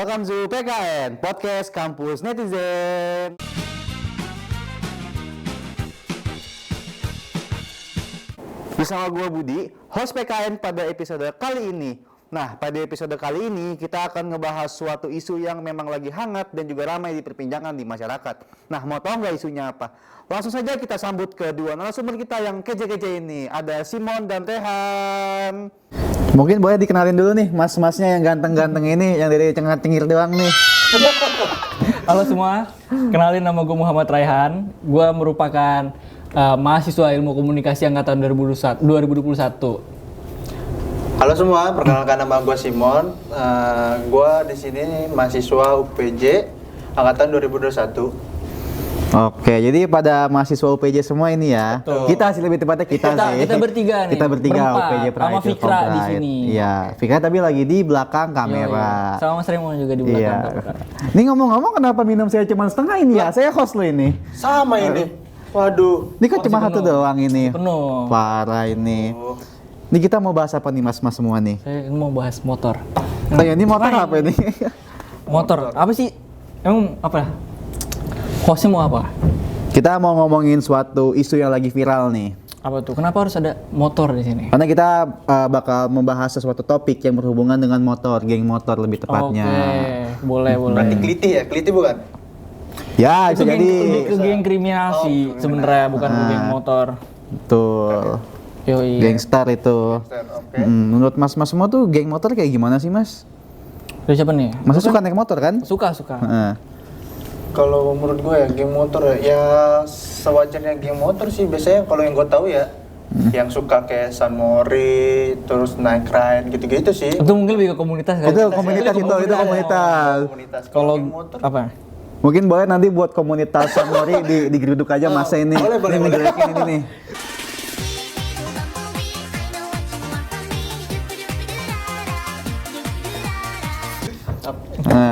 Welcome to PKN, Podcast Kampus Netizen. Bersama gue Budi, host PKN pada episode kali ini. Nah, pada episode kali ini kita akan ngebahas suatu isu yang memang lagi hangat dan juga ramai diperbincangkan di masyarakat. Nah, mau tahu nggak isunya apa? Langsung saja kita sambut kedua narasumber kita yang kece-kece ini. Ada Simon dan Rehan. Mungkin boleh dikenalin dulu nih mas-masnya yang ganteng-ganteng ini, yang dari cengir doang nih. Halo semua, kenalin nama gue Muhammad Raihan. Gue merupakan mahasiswa ilmu komunikasi angkatan 2021. Halo semua, perkenalkan nama gue Simon. Gue di sini mahasiswa UPJ angkatan 2021. Oke, jadi pada mahasiswa UPJ semua ini ya. Betul. Kita sih lebih tepatnya kita sih. Kita bertiga nih. Kita bertiga berempat, UPJ Pride. sama Fikra di sini. Iya, Fikra tapi lagi di belakang kamera. Iya. Sama Mas Remo juga di belakang Iya. kamera. Ini ngomong-ngomong kenapa minum saya cuma setengah ini ya? Saya host lo ini. Sama ini. Waduh. Ini kan cuma satu penuh. doang ini. Penuh. Parah ini. Oh. Ini kita mau bahas apa nih mas-mas semua nih? Saya mau bahas motor. Tanya ini motor apa ini? Motor, apa sih? Emang apa? Hostnya mau apa? Kita mau ngomongin suatu isu yang lagi viral nih. Apa tuh? Kenapa harus ada motor di sini? Karena kita bakal membahas sesuatu topik yang berhubungan dengan motor, geng motor lebih tepatnya. Oke, boleh. Berarti keliti ya? Keliti bukan? Ya, bisa Itu jadi. lebih ke geng kriminal sih sebenarnya, bukan ke geng motor. Betul. Yoi. Gangster itu. Oke. Menurut mas-mas semua tuh geng motor kayak gimana sih mas? Dari siapa nih? Masa suka naik motor kan? Suka. Heeh. Kalau menurut gue ya geng motor ya sewajarnya geng motor sih biasanya kalau yang gue tahu ya yang suka kayak San Mori, terus Night Ride gitu-gitu sih. Itu mungkin lebih ke komunitas kan? Itu komunitas itu komunitas. Komunitas. Kalau geng motor apa? Mungkin boleh nanti buat komunitas Samori digeruduk aja masa ini. boleh. Ini ngejelekin ini nih.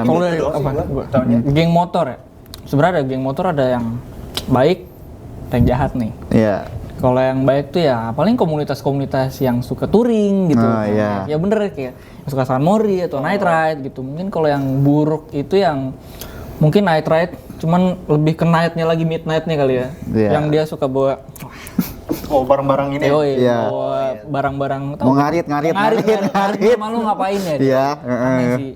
Kalau dari doang sih apa? gua taunya. Geng motor ya. Sebenarnya ada geng motor ada yang baik, ada yang jahat nih. Iya. Kalau yang baik tuh ya paling komunitas-komunitas yang suka touring gitu. Oh, iya. Ya bener kayak yang suka San Mori atau Night Ride gitu. Mungkin kalau yang buruk itu yang mungkin Night Ride cuman lebih ke night-nya lagi midnight-nya kali ya. Iya. Yang dia suka bawa Oh barang-barang ini. Iya. bawa barang-barang Mau ngarit. Malu ngapain ya dia? Iya, Aneh sih.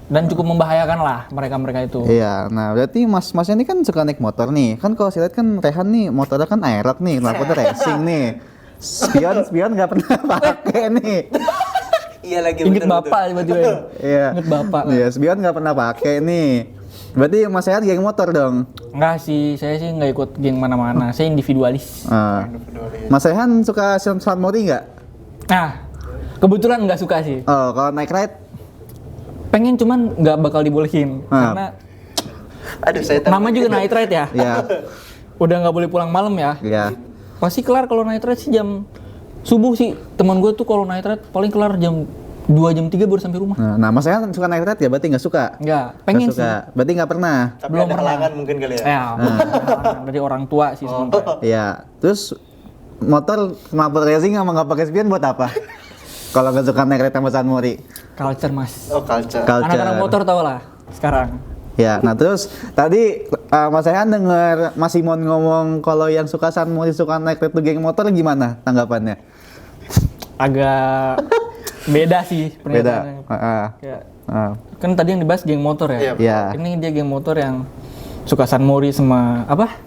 Dan cukup membahayakan lah mereka itu. Iya, nah berarti mas-masnya ini kan suka naik motor nih. Kan kalau saya lihat kan Rehan nih motornya kan Aerox nih, knalpotnya racing nih. Spion nggak pernah pakai nih. Iya lagi Ingat bapak tiba-tiba. Iya. Ingat bapak. Iya, spion nggak pernah pakai nih. Berarti mas Rehan geng motor dong. Enggak sih, saya sih nggak ikut geng mana-mana. Saya individualis. Mas Rehan suka San Mori nggak? Nah, kebetulan nggak suka sih. Oh, kalau naik ride? Pengen cuman nggak bakal dibolehin karena Aduh saya nama juga night ride ya. Iya. Udah nggak boleh pulang malam ya. Iya. Pasti kelar kalau night ride sih jam subuh sih. Teman gue tuh kalau night ride paling kelar jam 2 jam 3 baru sampai rumah. Nah, Mas Rehan suka naik ride ya? Berarti nggak suka? Nggak, pengen Nggak sih. suka. Berarti nggak pernah? Tapi belum ada pernah. halangan mungkin kali ya. Ya, dari orang tua sih sebenarnya. Iya. Terus motor knalpot racing sama nggak pakai spion buat apa? Kalau nggak suka naik ride sama San Mori? Culture mas. Oh culture. Anak-anak motor tau lah sekarang. Ya, nah terus tadi Mas Rehan denger Mas Simon ngomong kalau yang suka San Mori suka naik ride tuh geng motor gimana tanggapannya? Agak beda sih Beda. pernyataannya. Ya. Ah. Kan tadi yang dibahas geng motor ya. Iya. Iya. Ini dia geng motor yang suka San Mori sama apa?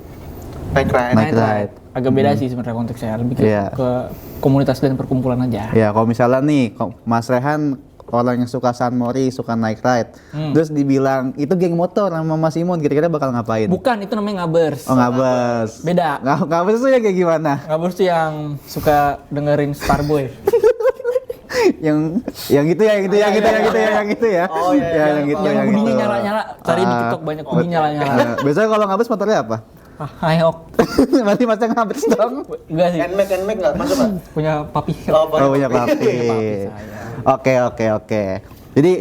Night Ride. Night Ride. Agak beda sih sebenarnya konteksnya. Lebih ke, Iya. ke komunitas dan perkumpulan aja. Ya, kalau misalnya nih Mas Rehan orang yang suka San Mori, suka naik ride, terus dibilang itu geng motor sama Mas Simon, kira-kira bakal ngapain? Bukan, itu namanya ngabers. Oh, ngabers. Beda. Ngabers tuh ya kayak gimana? Ngabers tuh yang suka dengerin Starboy. yang gitu ya. Oh, iya, iya. Yang gitu, yang yang budinya gitu. nyala-nyala. Cari di TikTok banyak budi nyala-nyala. Ya, biasanya kalau ngabers motornya apa? Hayok. Berarti masnya ngabers dong. Enggak sih. Nmax nggak masuk nggak? Punya papi. Oh, punya papi. Oke. Jadi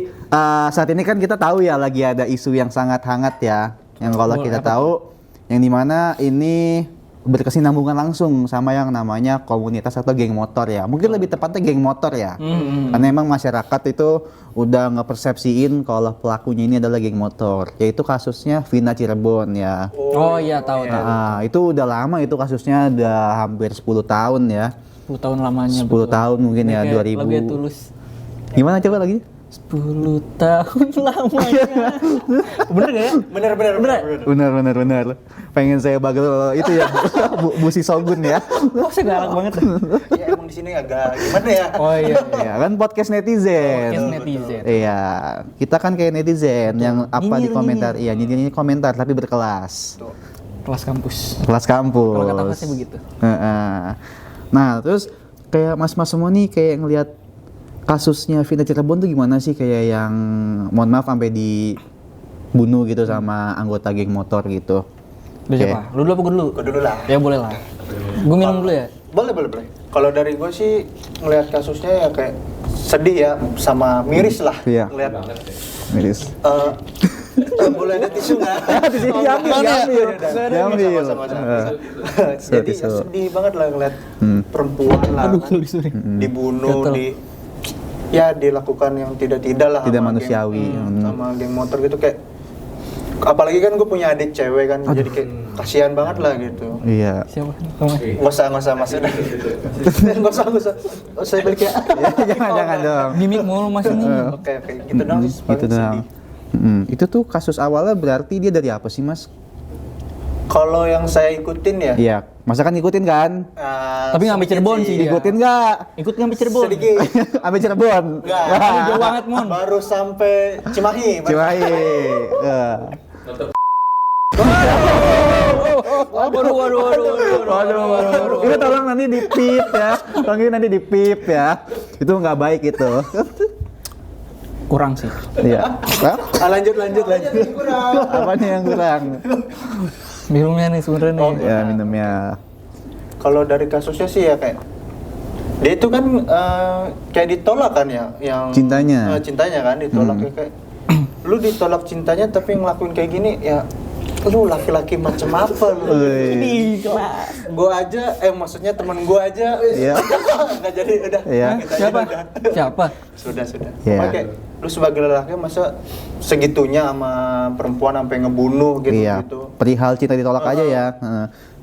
saat ini kan kita tahu ya lagi ada isu yang sangat hangat ya. Yang kalau kita tahu yang dimana ini berkesinambungan langsung sama yang namanya komunitas atau geng motor ya. Mungkin lebih tepatnya geng motor ya. Karena emang masyarakat itu udah ngepersepsiin kalau pelakunya ini adalah geng motor. Yaitu kasusnya Vina Cirebon ya. Oh iya tahu. Nah, itu udah lama itu kasusnya, udah hampir 10 tahun ya. 10 tahun lamanya. 10 tahun mungkin ya, 2000. Lebih tulus. Gimana coba lagi? 10 tahun lamanya. Bener gak ya? Bener. Pengen saya bagel itu ya, Busi Sogun ya. Kok saya galak banget. Ya emang di sini agak gimana ya? Oh iya. Ya kan podcast netizen. Podcast netizen. Iya, kita kan kayak netizen yang apa di Nyinyir, komentar, iya nyinyir komentar tapi berkelas. Kelas kampus. Kelas kampus. Kalau kata saya begitu. Heeh. Nah, terus kayak mas-mas semua nih kayak ngelihat kasusnya Vina Cirebon tuh gimana sih, kayak yang mohon maaf sampai dibunuh gitu sama anggota geng motor gitu. Udah siapa? Lu dulu apa gue dulu? Gue dulu lah. Ya boleh lah. Gue minum dulu ya. Boleh. Kalau dari gue sih ngelihat kasusnya ya kayak sedih ya, sama miris lah. Iya. Ngelihat Miris. boleh ada tisu nggak? Di sini diambil. Sama-sama. Jadi ya sedih banget lah ngeliat perempuan lah kan, dibunuh, dilakukan yang tidak lah, Tidak sama manusiawi. sama geng motor gitu, kayak apalagi kan gue punya adik cewek kan, jadi kayak kasihan banget lah gitu. Iya. Siapa? Kamu. Nggak usah mas udah. Nggak usah balik ya. Jangan dong. Gimik mulu mas ini. Oke, gitu dong. Gitu dong. Itu tuh kasus awalnya berarti dia dari apa sih mas? Kalau yang saya ikutin ya, Iya, masa kan ngikutin kan? Tapi nggak ambil Cirebon sih dia. Ikutin nggak? Ikut ngambil Cirebon. sedikit. Ambil Cirebon. Enggak. Jauh banget mon. Baru sampai Cimahi. Cimahi. Waduh. Itu tolong nanti di pip ya. Tolong nanti di pip ya. Itu nggak baik itu. Kurang sih. Iya. Lanjut. Apa nih yang kurang? Minumnya nih sebenarnya nih. Ya minumnya. Kalau dari kasusnya sih ya kayak dia itu kan kayak ditolak kan ya, yang Cintanya. cintanya kan ditolak ya, kayak lu ditolak cintanya tapi ngelakuin kayak gini ya, lu laki-laki macam apa lu? Wih. Gua aja, maksudnya temen gua aja, Iya. nggak jadi udah. Iya. Kita aja Siapa? udah. Siapa? Sudah. Iya. Oke, lu sebagai lelaki masa segitunya sama perempuan sampai ngebunuh gitu Iya. gitu. Perihal cinta ditolak aja ya.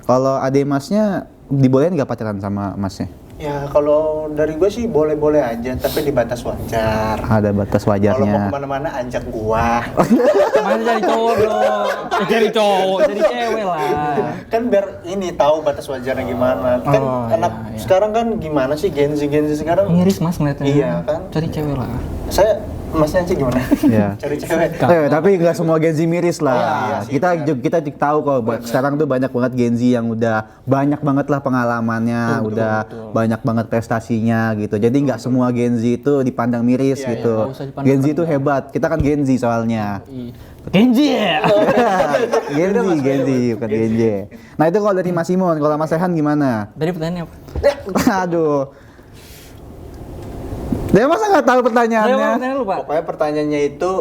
Kalau ade masnya dibolehin nggak pacaran sama masnya? Ya kalau dari gue sih boleh-boleh aja, tapi di batas wajar. Ada batas Kalau mau wajarnya. kemana-mana ajak gua. Mana cari cowok dong? Cari cowok, cari cewek lah. Kan biar ini tahu batas wajarnya gimana. Kan Oh, anak iya. sekarang kan gimana sih Gen Z sekarang? Miris mas ngeliatnya. Iya kan? Cari cewek lah. Saya masnya sih gimana? Iya. Cari cewek. Tapi nggak semua Gen Z miris lah. Iya sih, kita tahu kok sekarang tuh banyak banget Gen Z yang udah banyak banget lah pengalamannya, betul. banyak banget prestasinya gitu. Jadi nggak semua Gen Z itu dipandang miris Iya, gitu. nggak usah dipandang Gen Z itu hebat. Kita kan Gen Z soalnya. Kenji ya? Gen Z bukan Gen Z. Nah itu kalau dari Mas Simon, kalau Mas Rehan gimana? Tadi pertanyaannya apa? Aduh. Dia masa nggak tahu pertanyaannya? Pertanyaan lu pak? Pokoknya pertanyaannya itu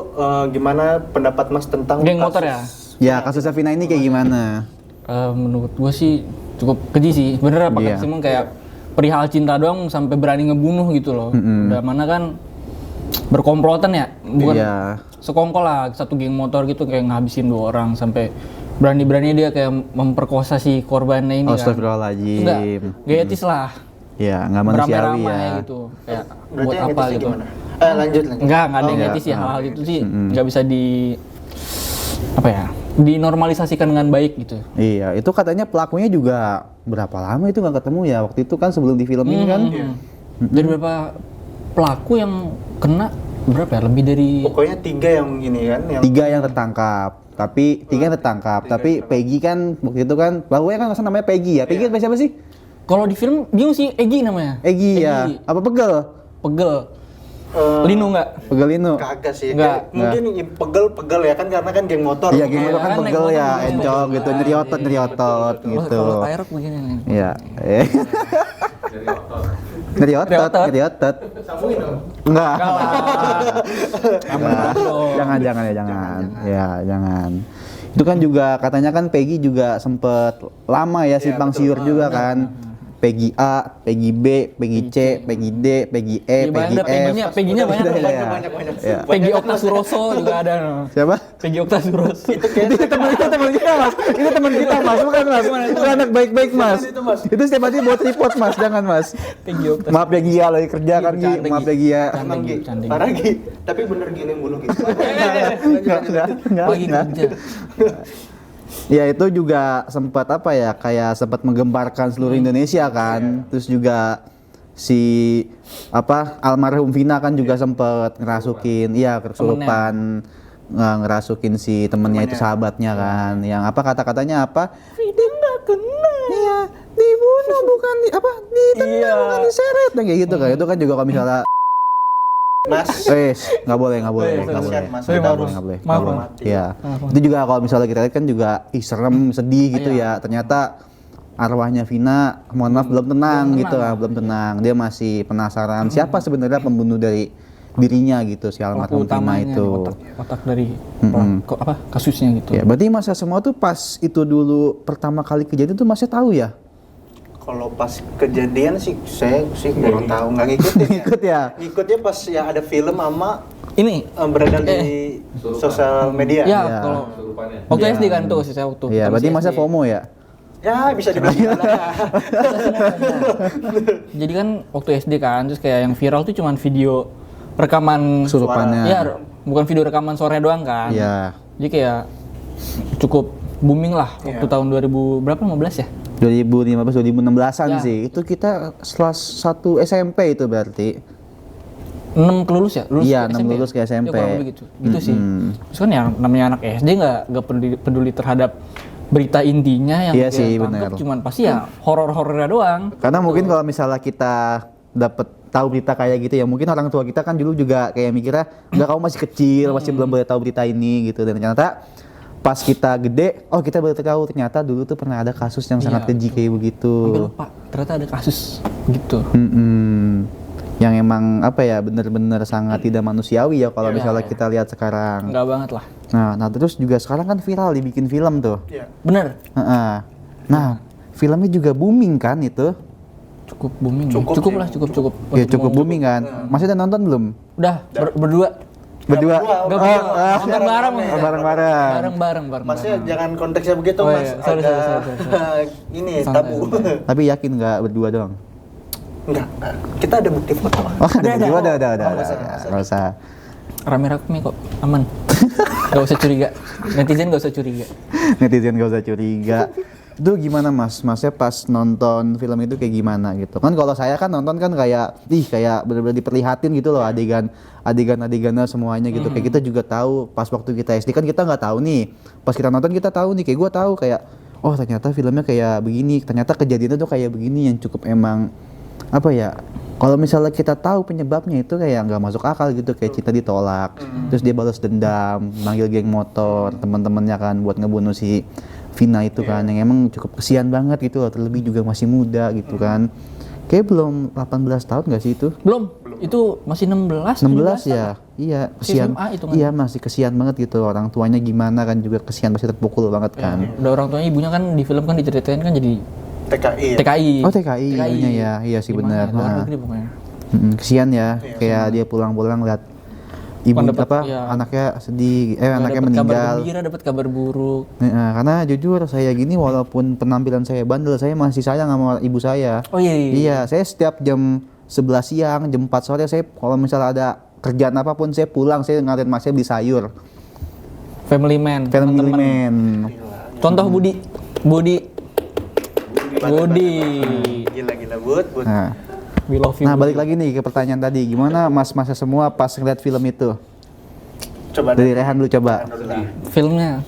gimana pendapat Mas tentang Geng motor ya? Ya kasusnya Vina ini kayak gimana? Menurut gua sih cukup keji sih. Bener apa Iya. kata Simon, kayak perihal cinta doang sampai berani ngebunuh gitu loh. Udah mana kan berkomplotan ya, bukan Iya. sekongkol lah, satu geng motor gitu kayak ngabisin 2 orang sampai berani-berani dia kayak memperkosa si korbannya ini kan. Astagfirullahaladzim. Enggak, gak etis lah. Ya nggak manusiawi Beramai-ramai ya. gitu. Kayak Berarti buat yang apa etisnya gitu. gimana? Lanjut. Enggak ada yang enggak. etis ya, hal-hal gitu sih nggak bisa di apa ya, dinormalisasikan dengan baik gitu. Iya, itu katanya pelakunya juga berapa lama itu nggak ketemu ya? Waktu itu kan sebelum difilmin kan? Dari berapa pelaku yang kena, berapa ya? Lebih dari Pokoknya 3 yang ini kan, yang 3 yang tertangkap. Tapi 3 yang tertangkap. Tapi Peggy kan waktu itu kan, pelakunya kan masa namanya Peggy ya? Peggy kan siapa sih? kalau di film bingung sih, Egi namanya. Egi ya. Apa Pegel? Pegel. eh, Lino enggak? Pegel Inu. kagak sih. Enggak. Kayak mungkin pegel ya kan, karena kan geng motor. Iya, gini kan Kan naik pegel motor ya, gitu. encok gitu, nyeriotot gitu. Kalau Tyrok begini nih. Iya. Nyeriotot. Enggak. Enggak. Jangan. Ya, jangan. Itu kan juga katanya kan Peggy juga sempet lama ya simpang siur juga kan. Peggy A, Peggy B, Peggy C, Peggy D, Peggy E, Iya, Peggy banyak F. Peggy-nya banyak. Iya. banyak. Iya. Peggy Okta Suroso juga ada. Siapa? Peggy Okta Suroso. Itu teman kita mas. Itu teman kita mas, bukan mas. Itu anak baik-baik mas. Itu setiap hari buat report mas, jangan mas. Peggy Okta. Maaf ya Gia lagi kerja kan Gi, bercanda, maaf Gi. ya Gia. Emang Gi, Cantik. parah Gi. Tapi bener gini mulu Gi. Lagi kerja. Ya itu juga sempat apa ya, kayak sempat menggemparkan seluruh Indonesia kan. Terus juga si apa almarhum Vina kan juga sempat ngerasukin, iya kesurupan ngerasukin si temennya itu sahabatnya kan, yang apa kata-katanya apa? Vina nggak kena. Iya, dibunuh bukan di apa? Ditendang bukan diseret, nah, kayak gitu kan. Itu kan juga kalau misalnya Mas, nggak boleh. kasihan, Mas. Nggak Kita boleh. harus Nggak boleh. Iya. Itu juga kalau misalnya kita lihat kan juga serem, sedih gitu ya. Ternyata arwahnya Vina, mohon maaf belum tenang gitu lah, belum tenang. Dia masih penasaran siapa sebenarnya pembunuh dari dirinya gitu, si almarhum Vina Utamanya itu. otak dari apa kasusnya gitu. Ya, berarti masa semua tuh pas itu dulu pertama kali kejadian tuh masih tahu ya? kalau pas kejadian sih saya sih kurang tahu, nggak ngikutin ya. Ngikut ya? Ngikutnya pas ya ada film sama Ini beredar di sosial media. ya Iya. kalau waktu SD kan tuh saya waktu. Iya, berarti masih masa SD. FOMO ya? Ya bisa dibilang gitu lah. Jadi kan waktu SD kan, terus kayak yang viral tuh cuman video rekaman Kesurupannya. ya, bukan video rekaman sore doang kan. Iya. Jadi kayak cukup booming lah waktu tahun 2000 berapa 15 ya? 2015 2016-an Ya. sih. Itu kita kelas 1 SMP itu berarti. 6 kelulus ya? Iya, ke 6 SMP lulus ke Ya, SMP. kurang lebih gitu. Gitu sih. Terus kan ya namanya anak SD nggak peduli terhadap berita intinya yang Iya dia sih, tangkap benar. cuman pasti ya horor-horornya doang. Karena mungkin kalau misalnya kita dapat tahu berita kayak gitu ya, mungkin orang tua kita kan dulu juga kayak mikirnya, enggak kamu masih kecil, masih belum boleh tahu berita ini gitu. Dan ternyata pas kita gede, oh kita baru tahu ternyata dulu tuh pernah ada kasus yang sangat Iya, keji kayak begitu. Sampai lupa ternyata ada kasus gitu. Yang emang apa ya, bener-bener sangat tidak manusiawi ya kalau Iya, misalnya iya. kita lihat sekarang. Enggak banget lah. Nah terus juga sekarang kan viral dibikin film tuh. Iya. Bener. Heeh. Nah, filmnya juga booming kan itu? Cukup booming. Cukup Cukup sih, lah, cukup. Ya cukup booming kan. Masih udah nonton belum? Udah berdua. Berdua? Enggak berdua. Nonton bareng. Bareng-bareng. Bareng. Maksudnya jangan konteksnya begitu Oh, Mas. iya. Sorry. Ini Santai, tabu. Tapi yakin nggak berdua doang? Enggak. Kita ada bukti foto. Oh, ada berdua, ada. Nggak usah. Rame-rame kok, aman. Gak usah curiga. Netizen gak usah curiga. Netizen nggak usah curiga. Itu gimana mas? Masnya pas nonton film itu kayak gimana gitu? Kan kalau saya kan nonton kan kayak, kayak bener-bener diperlihatin gitu loh adegan-adegannya semuanya gitu. Kayak kita juga tahu pas waktu kita SD kan kita nggak tahu nih. Pas kita nonton kita tahu nih, kayak gue tahu kayak, oh ternyata filmnya kayak begini. Ternyata kejadiannya tuh kayak begini yang cukup emang apa ya? Kalau misalnya kita tahu penyebabnya itu kayak nggak masuk akal gitu, kayak Cinta ditolak, terus dia balas dendam, manggil geng motor, teman-temannya kan buat ngebunuh si Vina itu kan, yang emang cukup kesian banget gitu loh, terlebih juga masih muda gitu kan. Kayak belum 18 tahun nggak sih itu? Belum. Itu masih 16. 16 ya? Iya, kesian. SMA itu kan. Iya, masih kesian banget gitu. Orang tuanya gimana kan juga kesian, pasti terpukul banget kan. Udah orang tuanya ibunya kan di film kan diceritain kan jadi TKI. TKI. Oh, TKI ibunya ya. Iya sih benar. Luar Nah. negeri pokoknya. Kesian ya, kayak dia pulang-pulang lihat ibu Kan dapet, apa ya. anaknya sedih, anaknya Dapat kabar meninggal. gembira, dapat kabar buruk. Nah, karena jujur saya gini walaupun penampilan saya bandel, saya masih sayang sama ibu saya. Oh iya. Iya, saya setiap jam 11 siang, jam 4 sore saya kalau misalnya ada kerjaan apapun saya pulang, saya ngatain mas saya beli sayur. Family man. Family teman-teman. man. Contoh Budi. Gila Bud. Nah, We love you. nah balik lagi nih ke pertanyaan tadi, gimana mas-masnya semua pas ngeliat film itu? Coba Dari Rehan dulu coba. Filmnya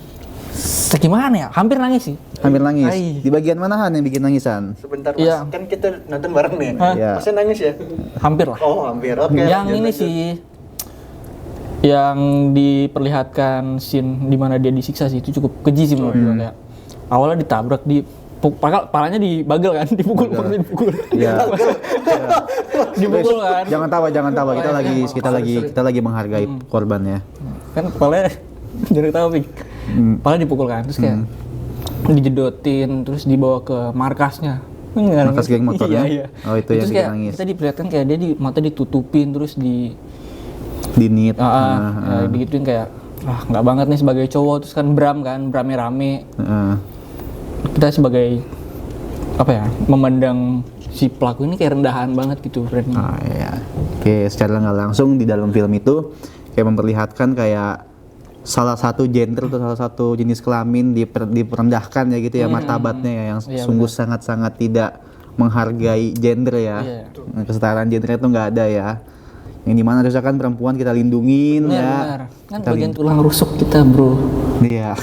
gimana ya? Hampir nangis sih. Hampir nangis. Ai. Di bagian mana Han yang bikin nangisan? Sebentar Mas, Iya. kan kita nonton bareng nih. Iya. Masnya nangis ya? Hampir lah. Oh hampir, oke. yang lanjut, ini lanjut. sih yang diperlihatkan scene di mana dia disiksa sih itu cukup keji sih menurut gue. Kayak awalnya ditabrak palanya dibagel kan, dipukul. Iya. Dipukul kan. Jangan tawa. Kita lagi menghargai korban ya. Kan palanya jangan tahu Pik. Padahal dipukul kan, terus kayak dijedotin, terus dibawa ke markasnya. Markas geng motornya? Iya. Oh, itu yang terus bikin kayak nangis. kita diperlihatkan kayak dia di mata ditutupin, terus Dinit. ya, digituin kayak nggak banget nih sebagai cowok. Terus kan Bram rame kita sebagai apa ya, memandang si pelaku ini kayak rendahan banget gitu friend. Iya. Oke, secara nggak langsung di dalam film itu kayak memperlihatkan kayak salah satu gender atau salah satu jenis kelamin diperendahkan ya gitu ya, martabatnya ya, yang sungguh sangat-sangat tidak menghargai gender ya. Kesetaraan gender itu nggak ada ya. Yang dimana harusnya kan perempuan kita lindungin ya. Benar. Kan bagian tulang rusuk kita bro. Iya.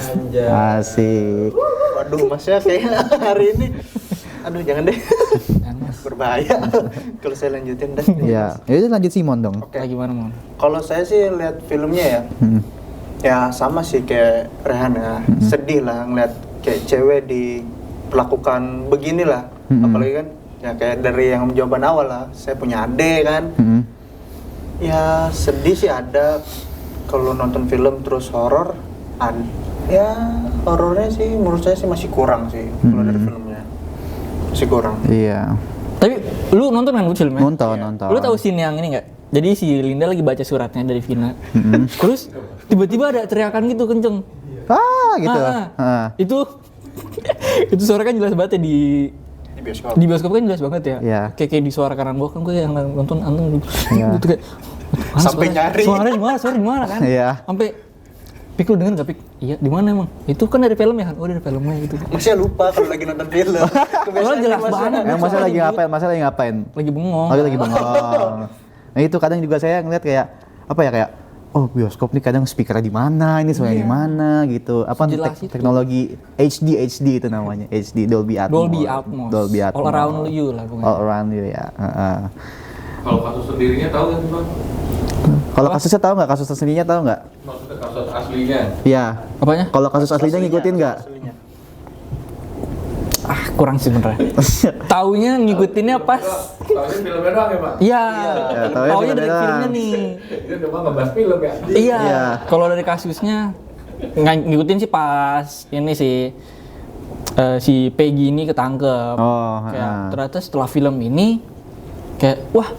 Asik. Waduh, masnya kayak hari ini. Aduh, jangan deh. Berbahaya kalau saya lanjutin dah. Iya. Ya itu lanjut Simon dong. Kayak gimana mon? Kalau saya sih lihat filmnya ya, ya sama sih kayak Rehan ya. Sedih lah ngeliat kayak cewek diperlakukan beginilah. Apalagi kan ya kayak dari yang jawaban awal lah, saya punya adik kan. Ya sedih sih ada. Kalau nonton film terus horor, ya horornya sih menurut saya sih masih kurang sih kalau dari filmnya. Masih kurang. Iya. Tapi lu nonton kan filmnya? Nonton. Lu tahu scene yang ini nggak? Jadi si Linda lagi baca suratnya dari Vina. Terus tiba-tiba ada teriakan gitu kenceng. Gitu. Itu suara kan jelas banget ya di Bioskop. di bioskop kan jelas banget ya. Iya. Kayak di suara kanan bawah kan gue yang nonton Iya. gitu kayak Sampai nyari. Suara di mana kan? Iya. Sampai Pik lu denger gak Pik? Iya, di mana emang? Itu kan dari film ya kan? Oh dari filmnya gitu. Masih lupa kalau lagi nonton film. Kalau jelas banget. Yang masa lagi ngapain? Masa lagi ngapain? Lagi bengong. Oh, lagi bengong. Nah itu kadang juga saya ngeliat kayak apa ya, kayak oh bioskop nih kadang speakernya di mana, ini suaranya di mana gitu. Apa Jelas itu. teknologi HD itu namanya, HD Dolby Atmos. Dolby Atmos. All around you lah pokoknya. All around you ya. Kalau kasus sendirinya tahu kan Bang? Kalau kasusnya tahu nggak? Kasus sendirinya tahu nggak? Maksudnya kasus aslinya? Iya. Apanya? Kalau kasus aslinya ngikutin nggak? Kurang sih bener. Taunya ngikutinnya pas. Tahunya filmnya doang ya Pak? Iya. taunya Taunya dari filmnya filmnya doang. nih. Ini udah mau ngebahas film ya? Iya. Iya. Kalau dari kasusnya ngikutin sih pas ini sih si Peggy ini ketangkep. Oh, Kayak ternyata setelah film ini kayak wah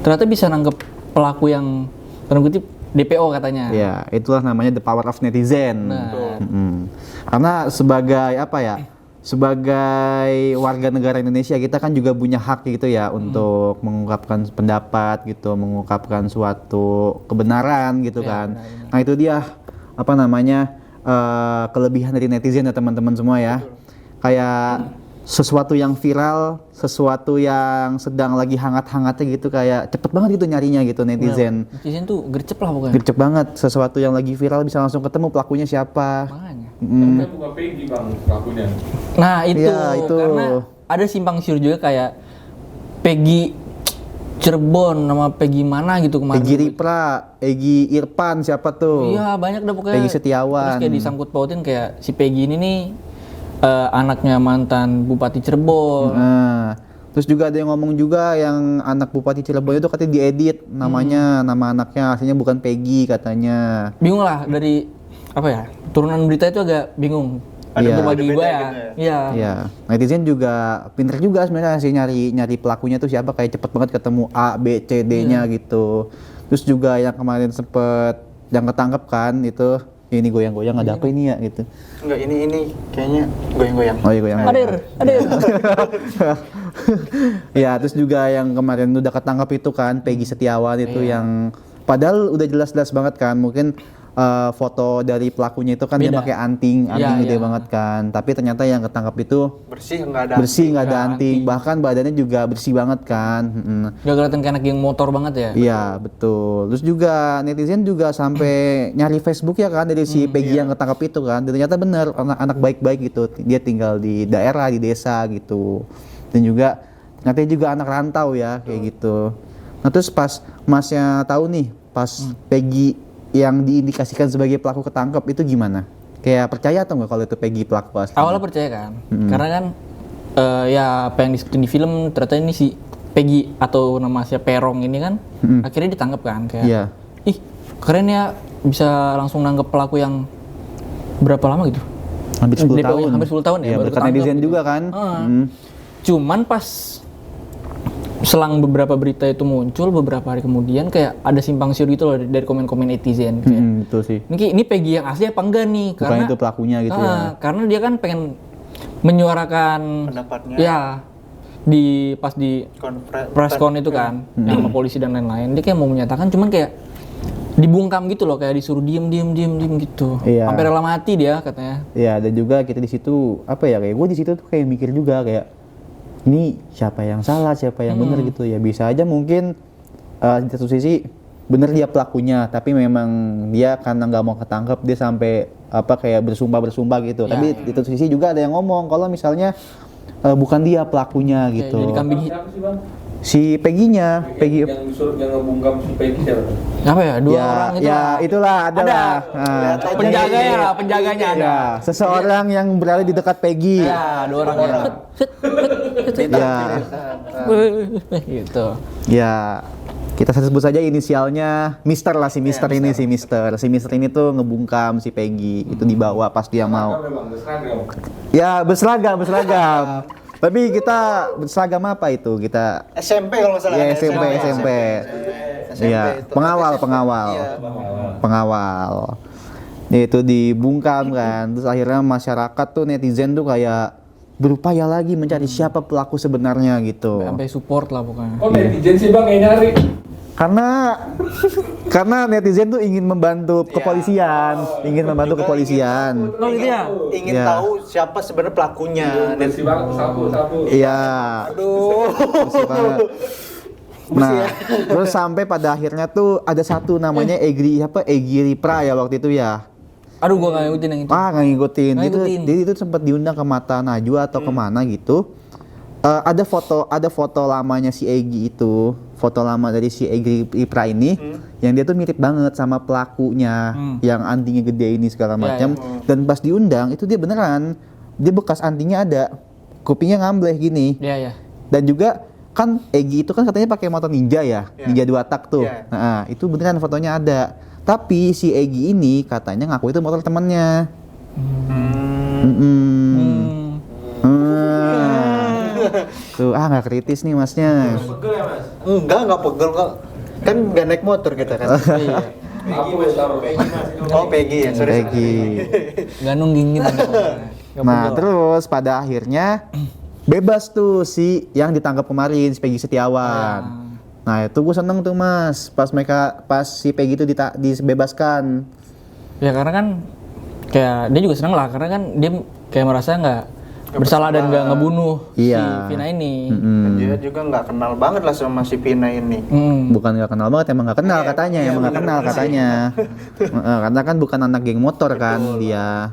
ternyata bisa nangkep pelaku yang tanda kutip DPO katanya. Iya, itulah namanya the power of netizen. Nah. Karena sebagai apa ya? Sebagai warga negara Indonesia kita kan juga punya hak gitu ya untuk mengungkapkan pendapat gitu, mengungkapkan suatu kebenaran gitu kan. Nah itu dia apa namanya kelebihan dari netizen ya teman-teman semua ya. Kayak sesuatu yang viral, sesuatu yang sedang lagi hangat-hangatnya gitu, kayak cepet banget gitu nyarinya gitu netizen. Netizen tuh gercep lah pokoknya. Gercep banget, sesuatu yang lagi viral bisa langsung ketemu pelakunya siapa. Makanya. Kita bukan Peggy Bang pelakunya. Nah itu, Iya, itu. karena ada simpang siur juga kayak Peggy Cirebon nama Peggy mana gitu kemarin. Peggy Ripra, Egy Irfan siapa tuh? Iya banyak dah pokoknya. Peggy Setiawan. Terus kayak disangkut pautin kayak si Peggy ini nih anaknya mantan Bupati Cirebon. Nah, terus juga ada yang ngomong juga yang anak Bupati Cirebon itu katanya diedit namanya, nama anaknya aslinya bukan Peggy katanya. Bingung lah dari apa ya, turunan berita itu agak bingung. Iya. Untuk bagi Ada gue beda ya. gitu ya? Iya. Iya, netizen juga pinter juga sebenarnya sih nyari pelakunya tuh siapa, kayak cepet banget ketemu A, B, C, D-nya gitu. Terus juga yang kemarin sempet yang ketangkep kan itu, ini goyang-goyang ada apa ini ya gitu. Enggak, ini kayaknya goyang-goyang. Oh iya goyang. Adir. Ya, terus juga yang kemarin udah ketangkap itu kan Peggy Setiawan itu yang padahal udah jelas-jelas banget kan, mungkin foto dari pelakunya itu kan dia Beda. pakai anting Iya, gede iya. banget kan, tapi ternyata yang ketangkap itu Bersih nggak ada. bersih nggak ada anting, bahkan badannya juga bersih banget kan. Gak kelihatan kayak anak geng motor banget ya. Iya betul. Terus juga netizen juga sampai nyari Facebook ya kan dari si Peggy yang ketangkap itu kan. Dan ternyata bener anak baik-baik gitu. Dia tinggal di daerah, di desa gitu. Dan juga ternyata dia juga anak rantau ya kayak gitu. Nah terus pas masnya tahu nih, pas Peggy yang diindikasikan sebagai pelaku ketangkep itu gimana? Kayak percaya atau nggak kalau itu Peggy pelaku asli? Awalnya percaya kan, karena kan ya apa yang disebutin di film ternyata ini si Peggy atau nama si Perong ini kan akhirnya ditangkap kan kayak Iya. ih keren ya bisa langsung nangkep pelaku yang berapa lama gitu? Hampir 10 DPO-nya tahun. hampir 10 tahun ya, Ya, baru berkat ketangkep netizen gitu. juga kan. Cuman pas selang beberapa berita itu muncul beberapa hari kemudian kayak ada simpang siur gitu loh dari komen-komen netizen kayak Betul sih. ini Peggy yang asli apa enggak nih? Bukan itu pelakunya gitu ya. Karena dia kan pengen menyuarakan Pendapatnya. ya pas di press con itu kan yang sama polisi dan lain-lain dia kayak mau menyatakan cuman kayak dibungkam gitu loh kayak disuruh diem gitu. Iya. Sampai rela mati dia katanya. Ya, dan juga kita di situ apa ya, kayak gue di situ tuh kayak mikir juga kayak ini siapa yang salah, siapa yang benar gitu ya. Bisa aja mungkin di satu sisi bener dia pelakunya, tapi memang dia karena nggak mau ketangkep dia sampai apa kayak bersumpah gitu. Ya, Tapi di satu sisi juga ada yang ngomong kalau misalnya bukan dia pelakunya Kayak gitu. jadi kambing Siapa sih bang? Si Peggy-nya, Peggy Yang disuruh yang ngebungkam si Peggy siapa? apa ya? Dua ya, orang itu. ya lah. itulah adalah Penjaganya. ya, seseorang yang berada di dekat Peggy. Ya, dua orang. Ya, Gitu. ya kita sebut saja inisialnya Mister lah, si Mister ini si Mister ini tuh ngebungkam si Peggy itu dibawa pas dia mau. Memang berseragam. Ya berseragam. Tapi kita berseragam apa itu? Kita SMP kalau nggak salah. ya kan? SMP. SMP Iya, itu. pengawal. Iya. Pengawal. Ya, itu dibungkam kan. Terus akhirnya masyarakat tuh netizen tuh kayak berupaya lagi mencari siapa pelaku sebenarnya gitu. Sampai support lah pokoknya. Kok netizen sih bang yang nyari? Karena netizen tuh ingin membantu kepolisian, Oh gitu ya? Ingin Ya. tahu siapa sebenarnya pelakunya. Bersih banget sapu. Iya. Aduh. Bersih banget. Nah, terus sampai pada akhirnya tuh ada satu namanya Egy Ripra ya waktu itu ya. Aduh gua nggak ngikutin yang itu. Nggak ngikutin. Nggak Itu, ngikutin. jadi itu sempat diundang ke Mata Najwa atau kemana gitu. Ada foto lamanya si Egy itu, foto lama dari si Egy Ripra ini, yang dia tuh mirip banget sama pelakunya, yang antingnya gede ini segala macam. Dan pas diundang itu dia beneran, dia bekas antingnya ada, kupingnya ngambleh gini. Iya. Dan juga kan Egy itu kan katanya pakai motor Ninja ya, Ninja 2 tak tuh. Iya. Nah, itu beneran fotonya ada. Tapi si Egy ini katanya ngaku itu motor temannya. Tuh, nggak kritis nih masnya. Pegel ya mas? Enggak pegel kok. Kan nggak naik motor kita kan. Iya. Aku taruh. Oh Peggy ya, sorry. Peggy. Nggak nunggingin. Nah, terus pada akhirnya bebas tuh si yang ditangkap kemarin, si Peggy Setiawan. Nah, itu gue seneng tuh mas, pas si Peggy itu dibebaskan. Ya karena kan kayak dia juga senang lah karena kan dia kayak merasa nggak bersalah dan nggak ngebunuh Iya. si Vina ini. Dan dia juga nggak kenal banget lah sama si Pina ini. Bukan nggak kenal banget, emang nggak kenal katanya, emang nggak kenal katanya. Karena kan bukan anak geng motor kan dia.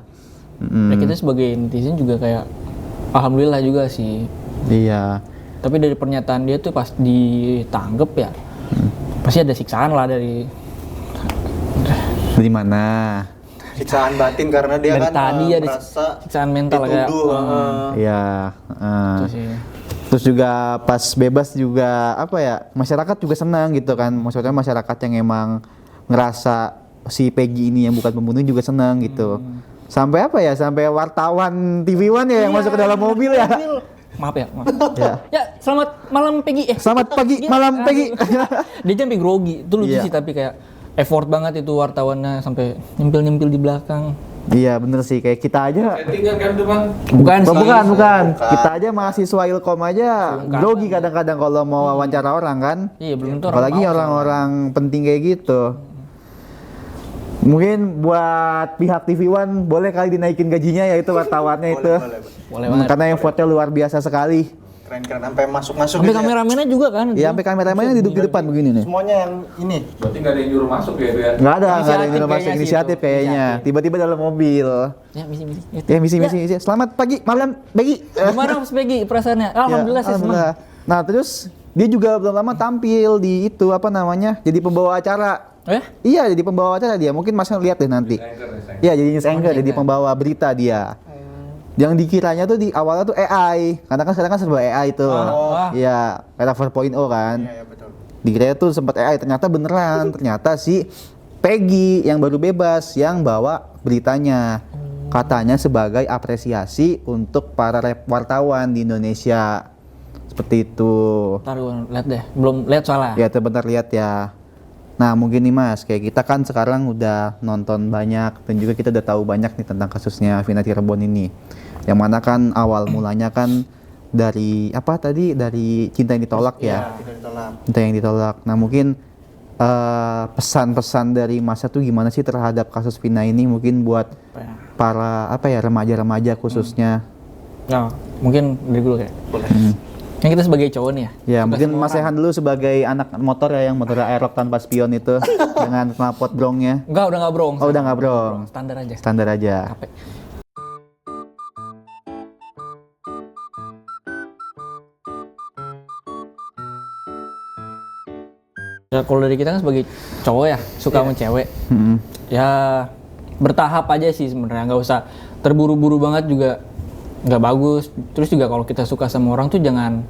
Ya kita sebagai netizen juga kayak alhamdulillah juga sih. Iya. Tapi dari pernyataan dia tuh pas ditangkep ya pasti ada siksaan lah dari mana? Siksaan batin karena dia dari kan tadi ada merasa siksaan mental kayak. dituduh. Iya. Itu sih. Terus juga pas bebas juga apa ya, masyarakat juga senang gitu kan. Maksudnya masyarakat yang emang ngerasa si Peggy ini yang bukan pembunuh juga senang gitu. Sampai apa ya, sampai wartawan TV One ya yang masuk ke dalam mobil ya. Maaf ya. Ya. Ya, selamat malam Peggy. Selamat pagi, malam Peggy. Dia sampai grogi. Itu lucu Iya. sih tapi kayak effort banget itu wartawannya sampai nyempil-nyempil di belakang. Iya bener sih, kayak kita aja. Settingan kan tuh bang? Bukan sih. Bukan. Kita aja mahasiswa Ilkom aja grogi kadang-kadang kalau mau wawancara orang kan. Iya, belum tentu Apalagi mau. orang-orang penting kayak gitu. Mungkin buat pihak TV One boleh kali dinaikin gajinya ya itu wartawannya itu. Boleh banget. Karena yang foto luar biasa sekali. Keren-keren sampai masuk-masuk Sampai gitu ya. kameramennya juga kan. Ya sampai kameramennya duduk di depan begini nih. Semuanya yang ini. Berarti nggak ada yang nyuruh masuk ya itu ya? Nggak ada yang Inisiatif masuk kayaknya sih inisiatif itu. kayaknya. Tiba-tiba dalam mobil. Ya, misi. Ya misi. Selamat pagi, malam, Peggy. Gimana Mas Peggy perasaannya? Alhamdulillah Ya, sih senang. alhamdulillah. Nah terus dia juga belum lama tampil di itu apa namanya, jadi pembawa acara. Iya, jadi pembawa acara dia. Mungkin Mas lihat deh nanti. Iya, jadi news anchor, jadi pembawa berita dia. Yang dikiranya tuh di awalnya tuh AI, karena kan sekarang kan serba AI itu. Iya, era 4.0 kan. Iya betul. Dikiranya tuh sempat AI, ternyata beneran. Ternyata si Peggy yang baru bebas yang bawa beritanya. Katanya sebagai apresiasi untuk para wartawan di Indonesia. Seperti itu. Ntar gue lihat deh, belum lihat soalnya. Ya, sebentar lihat ya. Nah, mungkin nih Mas, kayak kita kan sekarang udah nonton banyak dan juga kita udah tahu banyak nih tentang kasusnya Vina Cirebon ini. Yang mana kan awal mulanya kan dari apa tadi? Dari cinta yang ditolak ya. Tidak ditolak. Cinta yang ditolak. Nah, mungkin pesan-pesan dari Mas tuh gimana sih terhadap kasus Vina ini, mungkin buat para remaja-remaja khususnya. Nah, mungkin dari dulu kayak. Boleh. Kan kita sebagai cowok nih ya. Ya, suka mungkin sama Mas orang. Ehan dulu sebagai anak motor ya, yang motor aerox tanpa spion itu dengan knalpot brongnya. Enggak, udah nggak brong. Oh, udah nggak brong. Standar aja. Standar aja. Capek. Ya kalau dari kita kan sebagai cowok ya suka sama cewek, Mm-mm. ya bertahap aja sih sebenarnya, nggak usah terburu-buru banget juga nggak bagus. Terus juga kalau kita suka sama orang tuh jangan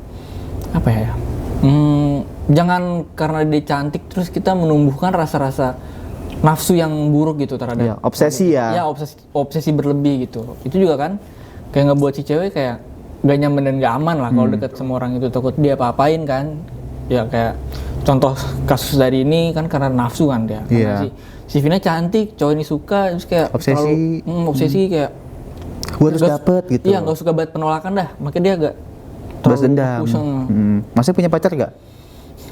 apa ya, jangan karena dia cantik terus kita menumbuhkan rasa-rasa nafsu yang buruk gitu terhadap. Ya, obsesi ya. Ya obsesi berlebih gitu. Itu juga kan kayak ngebuat si cewek kayak gak nyaman dan gak aman lah kalau deket sama orang itu, takut dia apa-apain kan. Ya kayak contoh kasus dari ini kan karena nafsu kan dia. Karena Iya. si Vina cantik, cowok ini suka, terus kayak Obsesi. terlalu, obsesi kayak Gue harus nggak- dapet gitu. Iya, nggak suka banget penolakan dah. Makanya dia agak Balas terlalu dendam. pusing. Masnya punya pacar gak?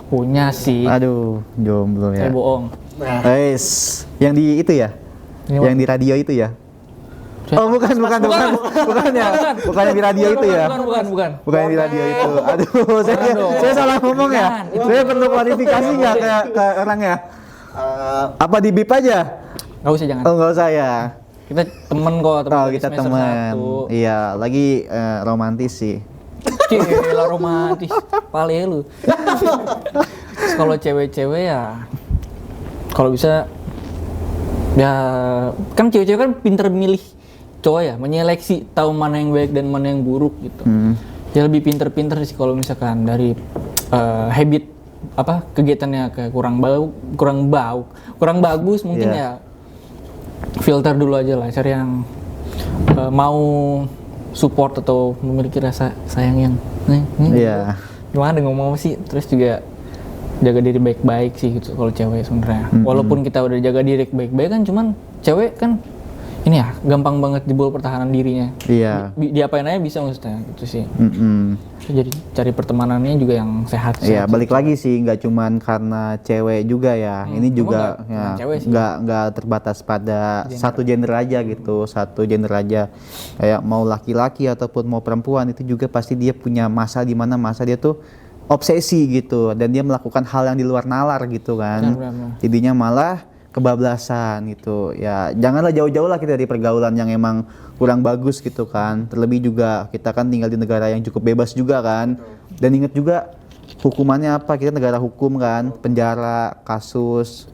Punya sih. Aduh, jomblo ya. Saya bohong. Nah, Guys, yang di itu ya? Ini Yang di radio itu ya? Saya- Oh, bukan ya. Bukan yang di radio itu ya? Bukan. Bukan yang di radio itu. Aduh, dong. saya salah ngomong ya. Bukan. Saya perlu klarifikasi nggak ke orangnya? Apa di bip aja? Nggak usah, jangan. Oh, nggak usah ya. Kita temen kok, temen Oh, dari kita semester teman. 1. Iya, lagi romantis sih. Gila romantis, pale lu. Terus kalau cewek-cewek ya, kalau bisa ya kan cewek-cewek kan pinter milih cowok ya, menyeleksi tahu mana yang baik dan mana yang buruk gitu. Ya lebih pinter-pinter sih kalau misalkan dari habit apa kegiatannya kayak kurang bagus mungkin Iya. ya filter dulu aja lah, cari yang mau support atau memiliki rasa sayang yang Iya. gimana ngomong apa sih, terus juga jaga diri baik-baik sih gitu kalau cewek sebenarnya. Walaupun kita udah jaga diri baik-baik kan, cuman cewek kan ini ya gampang banget jebol pertahanan dirinya. Iya. Diapain aja bisa maksudnya gitu sih. Mm-mm. Jadi cari pertemanannya juga yang sehat. Iya, balik lagi sih, nggak cuman karena cewek juga ya. Ini cuma juga nggak ya cuman cewek sih. nggak terbatas pada satu gender aja gitu, satu gender aja. Kayak mau laki-laki ataupun mau perempuan itu juga pasti dia punya masa di mana masa dia tuh obsesi gitu dan dia melakukan hal yang di luar nalar gitu kan. Benar. Jadinya malah kebablasan gitu. Ya, janganlah jauh-jauh lah kita dari pergaulan yang emang kurang bagus gitu kan. Terlebih juga kita kan tinggal di negara yang cukup bebas juga kan. Dan ingat juga hukumannya apa? Kita negara hukum kan, penjara, kasus,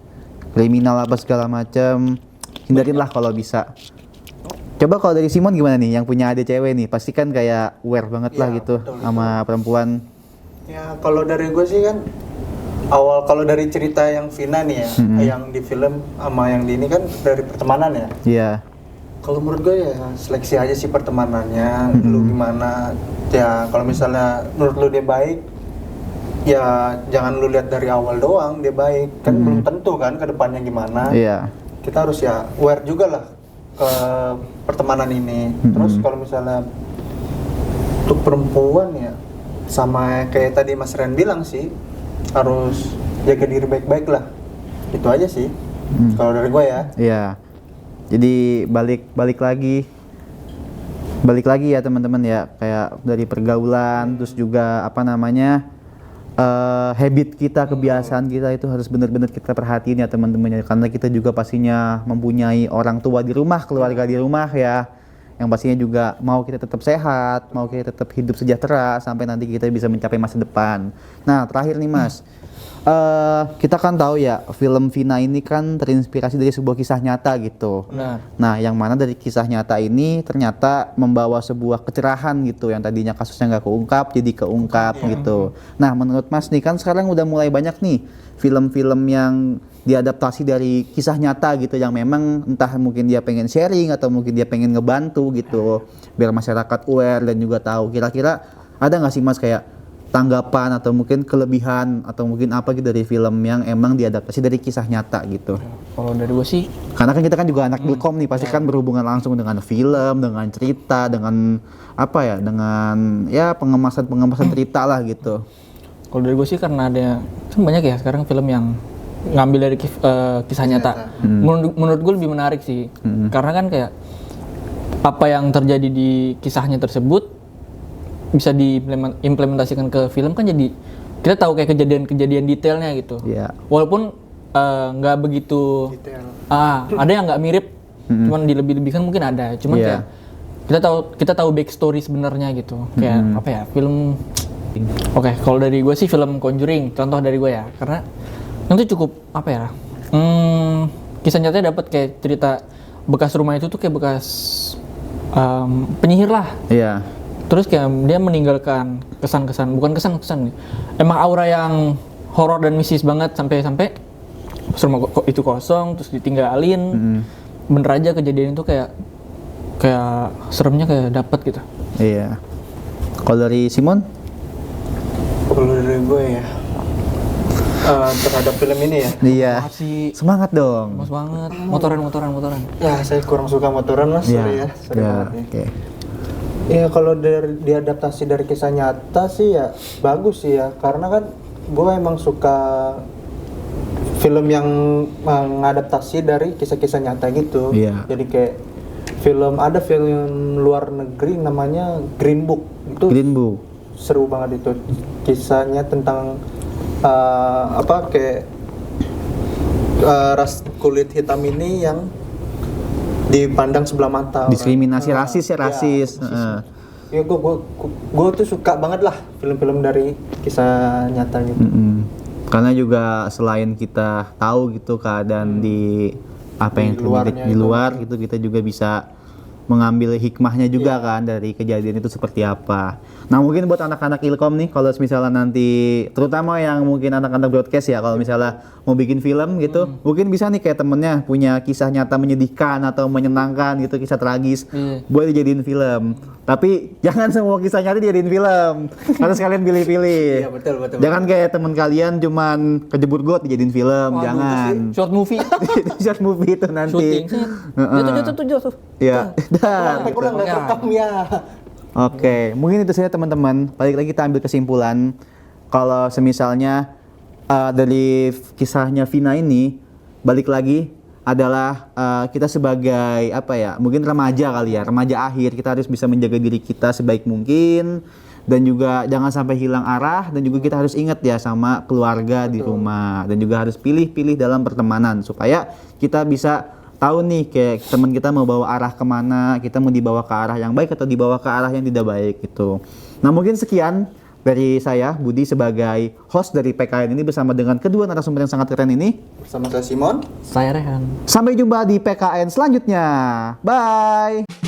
kriminal apa segala macam. Hindarinlah kalau bisa. Coba kalau dari Simon gimana nih, yang punya adik cewek nih, pasti kan kayak aware banget lah Iya, gitu betul. sama perempuan. ya kalau dari gue sih kan kalau dari cerita yang Vina nih ya, yang di film sama yang di ini kan dari pertemanan ya. Iya. Kalau menurut gue ya seleksi aja sih pertemanannya, lu gimana. Ya kalau misalnya menurut lu dia baik, ya jangan lu lihat dari awal doang dia baik. Kan belum tentu kan ke depannya gimana. Iya. Kita harus ya aware juga lah ke pertemanan ini. Terus kalau misalnya untuk perempuan ya sama kayak tadi Mas Ren bilang sih, harus jaga diri baik-baik lah. Itu aja sih. Kalau dari gue ya. Iya. Jadi balik lagi ya teman-teman ya, kayak dari pergaulan terus juga apa namanya habit kita, kebiasaan kita itu harus benar-benar kita perhatiin ya teman-teman ya, karena kita juga pastinya mempunyai orang tua di rumah, keluarga di rumah ya, yang pastinya juga mau kita tetap sehat, mau kita tetap hidup sejahtera sampai nanti kita bisa mencapai masa depan. Nah terakhir nih Mas, kita kan tahu ya film Vina ini kan terinspirasi dari sebuah kisah nyata gitu. Benar. Nah, yang mana dari kisah nyata ini ternyata membawa sebuah kecerahan gitu, yang tadinya kasusnya nggak keungkap jadi keungkap gitu. Nah, menurut Mas nih kan sekarang udah mulai banyak nih film-film yang diadaptasi dari kisah nyata gitu yang memang entah mungkin dia pengen sharing atau mungkin dia pengen ngebantu gitu biar masyarakat aware dan juga tahu. Kira-kira ada nggak sih Mas kayak tanggapan atau mungkin kelebihan atau mungkin apa gitu dari film yang emang diadaptasi dari kisah nyata gitu? Kalau dari gue sih, Karena kan kita kan juga anak Ilkom nih, pasti kan berhubungan langsung dengan film, dengan cerita, dengan apa ya, dengan ya pengemasan cerita lah gitu. kalau dari gue sih karena ada kan banyak ya sekarang film yang ngambil dari kisah nyata. Menurut gue lebih menarik sih, karena kan kayak apa yang terjadi di kisahnya tersebut bisa diimplementasikan ke film kan, jadi kita tahu kayak kejadian-kejadian detailnya gitu. Iya. Walaupun nggak begitu Detail. ada yang nggak mirip, cuman dilebih-lebihkan mungkin ada. Cuman Iya. kayak kita tahu backstory sebenarnya gitu. Kayak apa ya, film. Oke, kalau dari gue sih film Conjuring, contoh dari gue ya, karena itu cukup apa ya? Kisah nyatanya dapat kayak cerita bekas rumah itu tuh kayak bekas penyihir lah. Iya. Terus kayak dia meninggalkan kesan-kesan, bukan kesan-kesan nih. Emang aura yang horor dan mistis banget sampai pas rumah itu kosong terus ditinggalin. Bener aja kejadian itu kayak seremnya kayak dapat gitu. Iya. Kalau dari Simon? Kalau dari gue ya terhadap film ini ya, Iya. Masih Semangat dong. mas banget, motoran. ya saya kurang suka motoran Mas, sorry ya, sorry Iya. banget ya. Oke. Ya kalau diadaptasi dari kisah nyata sih ya bagus sih ya, karena kan gue emang suka film yang mengadaptasi dari kisah-kisah nyata gitu. Iya. Jadi kayak ada film luar negeri namanya Green Book, itu Green Book. seru banget itu, kisahnya tentang kayak ras kulit hitam ini yang dipandang sebelah mata orang. Diskriminasi rasis ya, rasis. Ya gue tuh suka banget lah film-film dari kisah nyata gitu. Karena juga selain kita tahu gitu keadaan di apa yang terjadi di luar gitu, kita juga bisa mengambil hikmahnya juga kan dari kejadian itu seperti apa. Nah mungkin buat anak-anak Ilkom nih, kalau misalnya nanti, terutama yang mungkin anak-anak broadcast ya, kalau misalnya mau bikin film gitu, mungkin bisa nih kayak temennya punya kisah nyata menyedihkan atau menyenangkan gitu, kisah tragis, boleh dijadiin film. Tapi jangan semua kisah nyata dijadiin film, harus kalian pilih-pilih. Iya betul. Jangan kayak temen kalian cuman kejebur got dijadiin film, jangan. Short movie, Short movie itu nanti. syuting sih. Jatuh. Ya, dah. Sampai kurang nggak rekam ya. Oke, mungkin itu saja teman-teman. Balik lagi kita ambil kesimpulan. Kalau semisalnya dari kisahnya Vina ini, balik lagi adalah kita sebagai apa ya? Mungkin remaja kali ya, remaja akhir, kita harus bisa menjaga diri kita sebaik mungkin dan juga jangan sampai hilang arah, dan juga kita harus ingat ya sama keluarga di rumah, dan juga harus pilih-pilih dalam pertemanan supaya kita bisa tahu nih kayak teman kita mau bawa arah kemana, kita mau dibawa ke arah yang baik atau dibawa ke arah yang tidak baik gitu. Nah mungkin sekian dari saya Budi sebagai host dari PKN ini bersama dengan kedua narasumber yang sangat keren ini. Bersama saya Simon. Saya Rehan. Sampai jumpa di PKN selanjutnya. Bye.